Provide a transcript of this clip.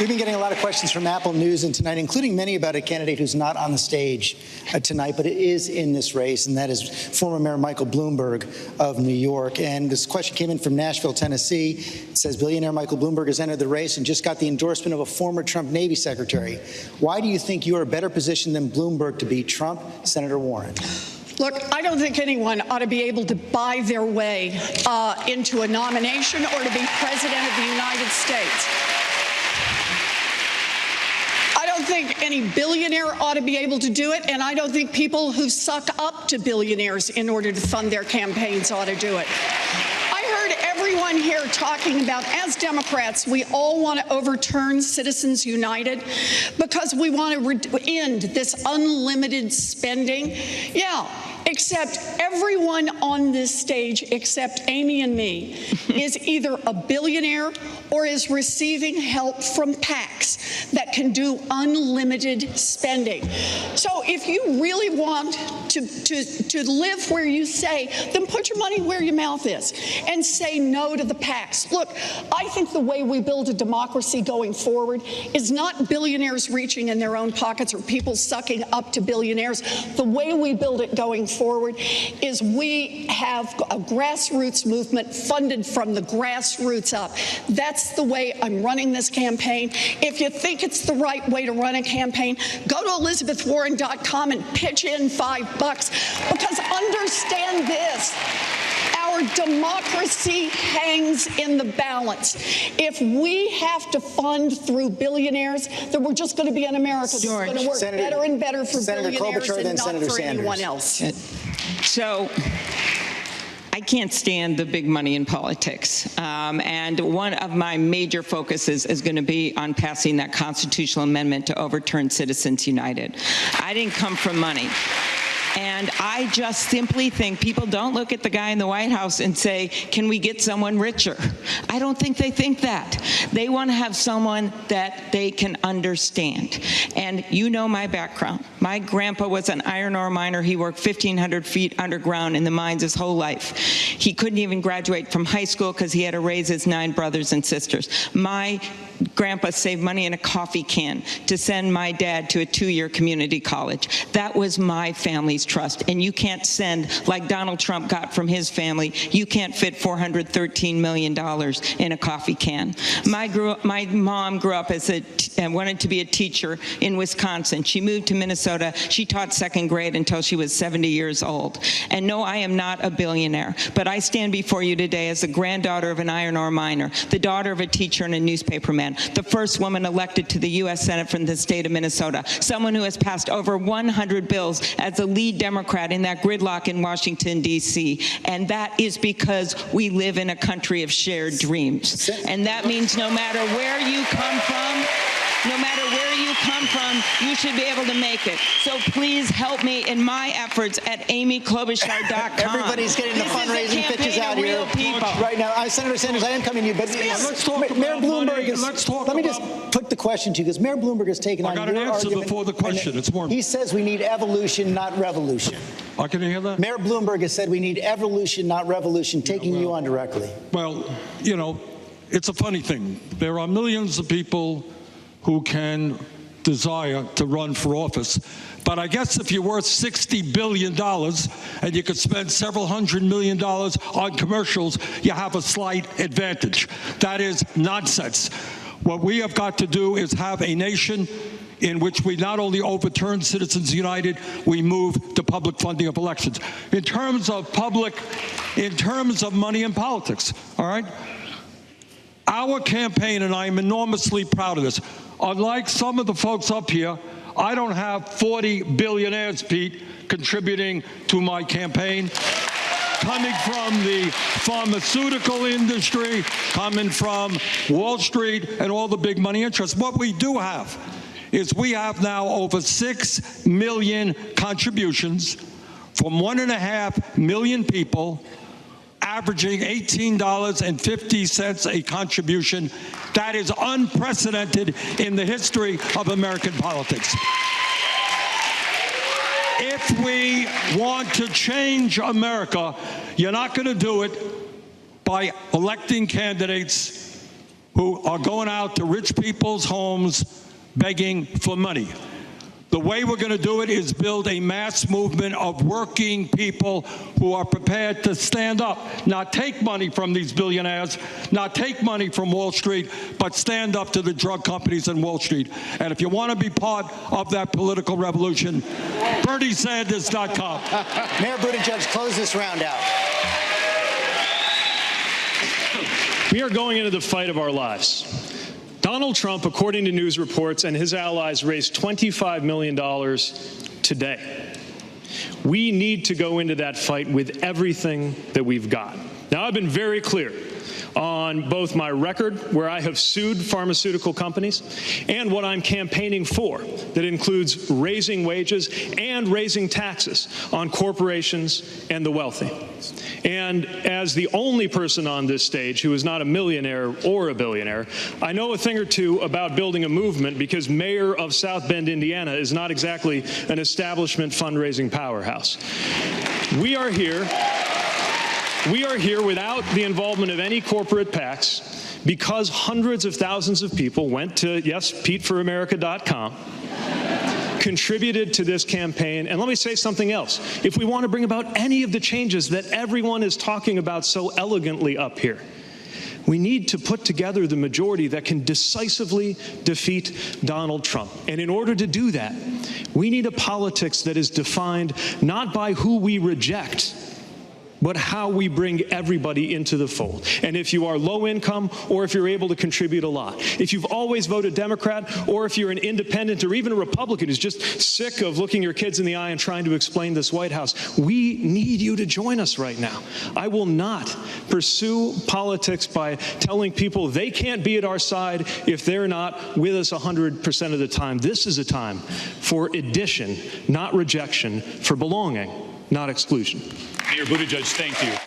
We've been getting a lot of questions from Apple News and tonight, including many about a candidate who's not on the stage tonight, but it is in this race, and that is former Mayor Michael Bloomberg of New York. And this question came in from Nashville, Tennessee. It says, billionaire Michael Bloomberg has entered the race and just got the endorsement of a former Trump Navy secretary. Why do you think you are better positioned than Bloomberg to beat Trump? Senator Warren. Look, I don't think anyone ought to be able to buy their way into a nomination or to be president of the United States. I don't think any billionaire ought to be able to do it, and I don't think people who suck up to billionaires in order to fund their campaigns ought to do it. I heard everyone here talking about, as Democrats, we all want to overturn Citizens United because we want to end this unlimited spending. Yeah. Except everyone on this stage, except Amy and me, is either a billionaire or is receiving help from PACs that can do unlimited spending. So if you really want to live where you say, then put your money where your mouth is and say no to the PACs. Look, I think the way we build a democracy going forward is not billionaires reaching in their own pockets or people sucking up to billionaires. The way we build it going forward is we have a grassroots movement funded from the grassroots up. That's the way I'm running this campaign. If you think it's the right way to run a campaign, go to ElizabethWarren.com and pitch in $5 because understand this. Our democracy hangs in the balance. If we have to fund through billionaires, then we're just going to be an America that's going to work better and better for billionaires and not for anyone else. So I can't stand the big money in politics. And one of my major focuses is going to be on passing that constitutional amendment to overturn Citizens United. I didn't come from money. And I just simply think people don't look at the guy in the White House and say, can we get someone richer? I don't think they think that. They want to have someone that they can understand. And you know my background. My grandpa was an iron ore miner. He worked 1,500 feet underground in the mines his whole life. He couldn't even graduate from high school because he had to raise his 9 brothers and sisters. My grandpa saved money in a coffee can to send my dad to a 2-year community college. That was my family's trust. And you can't send, like Donald Trump got from his family, you can't fit $413 million in a coffee can. My mom grew up as and wanted to be a teacher in Wisconsin. She moved to Minnesota. She taught 2nd grade until she was 70 years old. And no, I am not a billionaire, but I stand before you today as the granddaughter of an iron ore miner, the daughter of a teacher and a newspaperman, the first woman elected to the U.S. Senate from the state of Minnesota, someone who has passed over 100 bills as the lead Democrat in that gridlock in Washington, D.C. And that is because we live in a country of shared dreams. And that means no matter where you come from, you should be able to make it. So please help me in my efforts at AmyKlobuchar.com. Everybody's getting the fundraising pitches out here right now. Senator Sanders, I am coming to you, but Mayor Bloomberg is. Let me just put the question to you, because Mayor Bloomberg has taken on your argument. I got an answer before the question. It's more. He says we need evolution, not revolution. Can you hear that? Mayor Bloomberg has said we need evolution, not revolution, taking you on directly. Well, you know, it's a funny thing. There are millions of people who can desire to run for office. But I guess if you're worth $60 billion and you could spend several $100 million on commercials, you have a slight advantage. That is nonsense. What we have got to do is have a nation in which we not only overturn Citizens United, we move to public funding of elections. In terms of money in politics, all right? Our campaign, and I am enormously proud of this, unlike some of the folks up here, I don't have 40 billionaires, Pete, contributing to my campaign, coming from the pharmaceutical industry, coming from Wall Street and all the big money interests. What we do have is we have now over 6 million contributions from 1.5 million people, averaging $18.50 a contribution. That is unprecedented in the history of American politics. If we want to change America, you're not going to do it by electing candidates who are going out to rich people's homes begging for money. The way we're going to do it is build a mass movement of working people who are prepared to stand up, not take money from these billionaires, not take money from Wall Street, but stand up to the drug companies in Wall Street. And if you want to be part of that political revolution, BernieSanders.com. Mayor Buttigieg, close this round out. We are going into the fight of our lives. Donald Trump, according to news reports, and his allies raised $25 million today. We need to go into that fight with everything that we've got. Now, I've been very clear on both my record, where I have sued pharmaceutical companies, and what I'm campaigning for, that includes raising wages and raising taxes on corporations and the wealthy. And as the only person on this stage who is not a millionaire or a billionaire, I know a thing or two about building a movement, because mayor of South Bend, Indiana is not exactly an establishment fundraising powerhouse. We are here without the involvement of any corporate PACs, because hundreds of thousands of people went to, yes, PeteForAmerica.com, contributed to this campaign. And let me say something else. If we want to bring about any of the changes that everyone is talking about so elegantly up here, we need to put together the majority that can decisively defeat Donald Trump. And in order to do that, we need a politics that is defined not by who we reject, but how we bring everybody into the fold. And if you are low income, or if you're able to contribute a lot, if you've always voted Democrat, or if you're an independent or even a Republican who's just sick of looking your kids in the eye and trying to explain this White House, we need you to join us right now. I will not pursue politics by telling people they can't be at our side if they're not with us 100% of the time. This is a time for addition, not rejection, for belonging, not exclusion. Mayor Buttigieg, thank you.